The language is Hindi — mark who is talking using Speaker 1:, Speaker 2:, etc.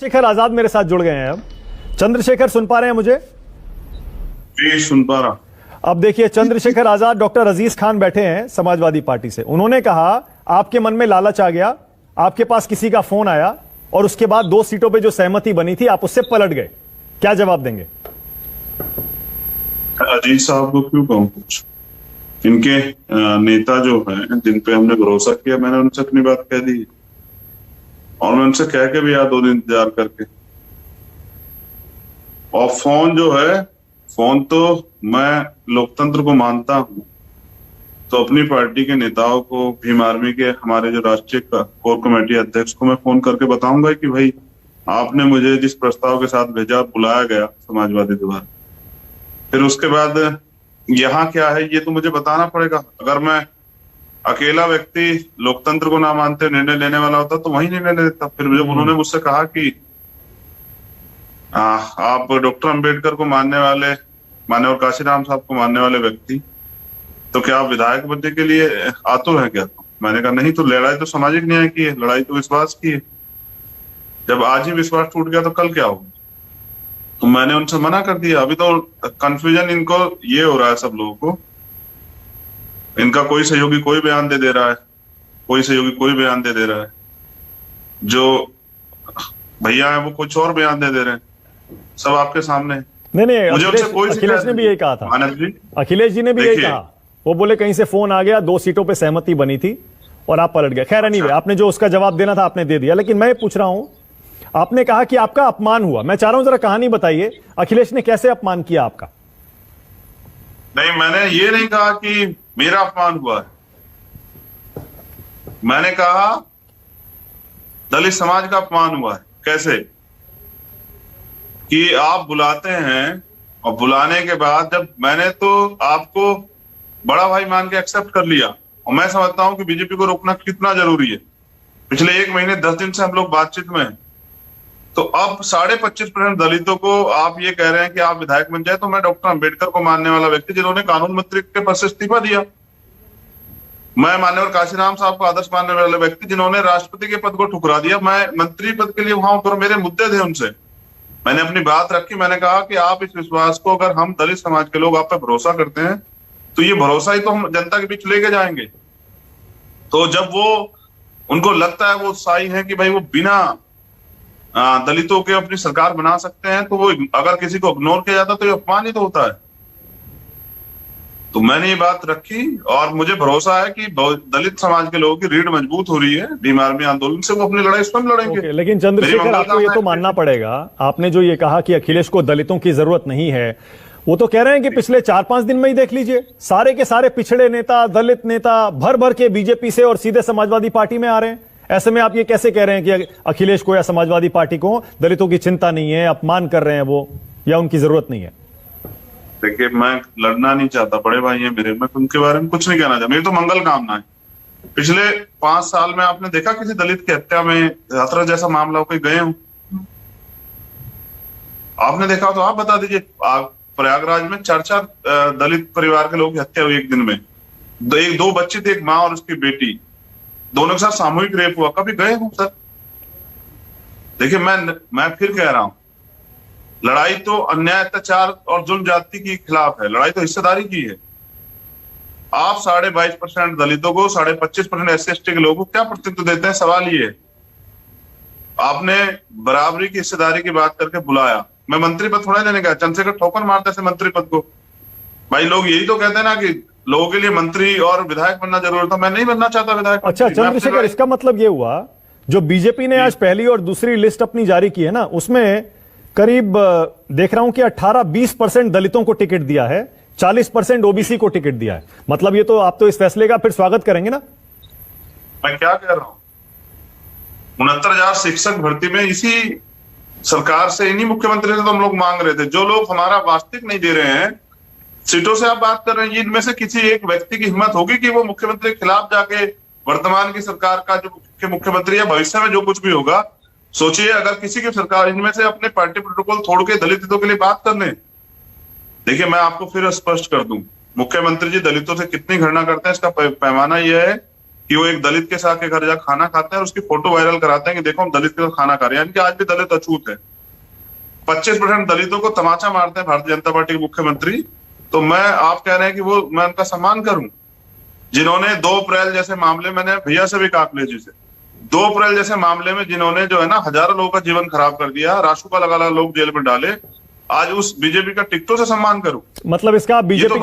Speaker 1: चंद्रशेखर आजाद मेरे साथ जुड़ गए हैं। अब चंद्रशेखर सुन पा रहे हैं मुझे?
Speaker 2: जी सुन पा रहा।
Speaker 1: अब देखिए, चंद्रशेखर आजाद डॉक्टर अजीज खान बैठे हैं समाजवादी पार्टी से। उन्होंने कहा आपके मन में लालच आ गया, आपके पास किसी का फोन आया और उसके बाद 2 सीटों पे जो सहमति बनी थी आप उससे पलट गए। क्या जवाब देंगे?
Speaker 2: अजीज साहब को क्यों कहूँ कुछ, इनके नेता जो हैं जिन पे हमने भरोसा किया, मैंने उनसे अपनी बात कह दी और मैं उनसे कह के भी आया 2 दिन इंतजार करके। और फोन जो है, फोन तो मैं लोकतंत्र को मानता हूं, तो अपनी पार्टी के नेताओं को, भीम आर्मी के हमारे जो राष्ट्रीय कोर कमेटी अध्यक्ष को मैं फोन करके बताऊंगा कि भाई आपने मुझे जिस प्रस्ताव के साथ भेजा, बुलाया गया समाजवादी द्वारा, फिर उसके बाद यहाँ क्या है ये तो मुझे बताना पड़ेगा। अगर मैं अकेला व्यक्ति लोकतंत्र को ना मानते निर्णय लेने वाला होता तो वही निर्णय लेता। फिर जब उन्होंने मुझसे कहा कि आप डॉक्टर अंबेडकर को मानने वाले, मान्यवर काशीराम साहब को मानने वाले व्यक्ति, तो क्या आप विधायक बनने के लिए आतुर हैं क्या? तो मैंने कहा नहीं, तो लड़ाई तो सामाजिक न्याय की है, लड़ाई तो विश्वास की है। जब आज ही विश्वास टूट गया तो कल क्या होगा? तो मैंने उनसे मना कर दिया। अभी तो कंफ्यूजन इनको ये हो रहा है, सब लोगों को, इनका कोई सहयोगी कोई बयान दे रहा है, कोई सहयोगी कोई बयान दे रहा है, जो भैया है वो कुछ और बयान दे रहे हैं, सब आपके सामने।
Speaker 1: नहीं,
Speaker 2: अखिलेश
Speaker 1: ने भी यही कहा था। अखिलेश जी ने भी यही कहा, वो बोले कहीं से फोन आ गया, 2 सीटों पे सहमति बनी थी और आप पलट गए। खैर एनीवे, आपने जो उसका जवाब देना था आपने दे दिया। लेकिन मैं पूछ रहा हूं, आपने कहा कि आपका अपमान हुआ। मैं चाह रहा हूं जरा कहानी बताइए, अखिलेश ने कैसे अपमान किया आपका?
Speaker 2: नहीं, मैंने ये नहीं कहा कि मेरा अपमान हुआ है, मैंने कहा दलित समाज का अपमान हुआ है। कैसे? कि आप बुलाते हैं और बुलाने के बाद जब मैंने तो आपको बड़ा भाई मान के एक्सेप्ट कर लिया, और मैं समझता हूं कि बीजेपी को रोकना कितना जरूरी है। पिछले 1 महीने 10 दिन से हम लोग बातचीत में हैं, तो अब 25.5% दलितों को आप ये कह रहे हैं कि आप विधायक बन जाए। तो मैं डॉक्टर अंबेडकर को मानने वाला व्यक्ति जिन्होंने कानून मंत्री के पद से इस्तीफा दिया, मैं मान्यवर काशीराम साहब को आदर्श मानने वाले व्यक्ति जिन्होंने राष्ट्रपति के पद को ठुकरा दिया, मैं मंत्री पद के लिए वहां पर मेरे मुद्दे थे उनसे, मैंने अपनी बात रखी। मैंने कहा कि आप इस विश्वास को, अगर हम दलित समाज के लोग आप पे भरोसा करते हैं तो ये भरोसा ही तो हम जनता के बीच लेके जाएंगे। तो जब वो उनको लगता है, वो उत्साही है कि भाई वो बिना दलितों के अपनी सरकार बना सकते हैं, तो वो अगर किसी को इग्नोर किया जाता तो ये अपमान ही तो होता है। तो मैंने ये बात रखी और मुझे भरोसा है कि दलित समाज के लोगों की रीढ़ मजबूत हो रही है भीम आर्मी आंदोलन से, वो अपनी लड़ाई स्वयं लड़ेंगे।
Speaker 1: लेकिन चंद्रशेखर, आपको ये तो मानना पड़ेगा, आपने जो ये कहा कि अखिलेश को दलितों की जरूरत नहीं है, वो तो कह रहे हैं कि पिछले 4-5 दिन में ही देख लीजिए, सारे के सारे पिछड़े नेता, दलित नेता भर भर के बीजेपी से और सीधे समाजवादी पार्टी में आ रहे हैं। ऐसे में आप ये कैसे कह रहे हैं कि अखिलेश को या समाजवादी पार्टी को दलितों की चिंता नहीं है, अपमान कर रहे हैं वो, या उनकी जरूरत नहीं है?
Speaker 2: देखिए, मैं लड़ना नहीं चाहता, बड़े भाई हैं मेरे, मैं उनके बारे में कुछ नहीं कहना चाहता। मेरी तो मंगल कामना है। पिछले 5 साल में आपने देखा किसी दलित की हत्या में, यात्रा जैसा मामला हो, कोई गए हो? आपने देखा तो आप बता दीजिए। प्रयागराज में 4 दलित परिवार के लोगों की हत्या हुई 1 दिन में। 2 बच्चे थे, एक माँ और उसकी बेटी, दोनों के साथ सामूहिक रेप हुआ। कभी गए हो सर? देखिए, मैं फिर कह रहा हूं, लड़ाई तो अन्याय, अत्याचार और जुल्म जाति के खिलाफ है, लड़ाई तो हिस्सेदारी की है। आप 22.5% दलितों को, 25.5% SC/ST के लोगों को क्या प्रतिनिधित्व देते हैं? सवाल ये है। आपने बराबरी की हिस्सेदारी की बात करके बुलाया, मैं मंत्री पद थोड़ा लेने गया, चंद्रशेखर ठोकर मारते थे मंत्री पद को। भाई लोग यही तो कहते हैं ना कि लोगों के लिए मंत्री और विधायक बनना जरूरी था, मैं नहीं बनना चाहता विधायक।
Speaker 1: अच्छा चंद्रशेखर, इसका मतलब ये हुआ जो बीजेपी ने आज पहली और दूसरी लिस्ट अपनी जारी की है ना, उसमें करीब देख रहा हूं कि 18-20% दलितों को टिकट दिया है, 40% ओबीसी को टिकट दिया है। मतलब ये तो आप तो इस फैसले का फिर स्वागत करेंगे ना?
Speaker 2: मैं क्या कह रहा हूं, 69,000 शिक्षक भर्ती में इसी सरकार से, इन्हीं मुख्यमंत्री से तो हम लोग मांग रहे थे। जो लोग हमारा वास्तविक नहीं दे रहे हैं, सीटों से आप बात कर रहे हैं, इनमें से किसी एक व्यक्ति की हिम्मत होगी कि वो मुख्यमंत्री के खिलाफ जाके वर्तमान की सरकार का जो मुख्यमंत्री है, भविष्य में जो कुछ भी होगा, सोचिए अगर किसी की सरकार इनमें से अपने पार्टी प्रोटोकॉल तोड़ के दलित हितों के लिए बात करने। देखिए, मैं आपको फिर स्पष्ट कर दूं, मुख्यमंत्री जी दलितों से कितनी घृणा करते हैं, इसका पैमाना यह है कि वो एक दलित के साथ के घर जा खाना खाते हैं और उसकी फोटो वायरल कराते हैं कि देखो हम दलित के साथ खाना खा रहे हैं, यानी कि आज भी दलित अछूत है। 25% दलितों को तमाचा मारते हैं भारतीय जनता पार्टी के मुख्यमंत्री। तो मैं, आप कह रहे हैं कि वो, मैं उनका सम्मान करूं जिन्होंने 2 अप्रैल जैसे मामले, मैंने भैया से भी कहा अखिलेश से, 2 अप्रैल जैसे मामले में जिन्होंने जो है ना हजारों लोगों का जीवन खराब कर दिया, राशुका लगा लोग जेल में डाले, आज उस बीजेपी का टिकटों से सम्मान करूं।
Speaker 1: मतलब इसका बीजेपी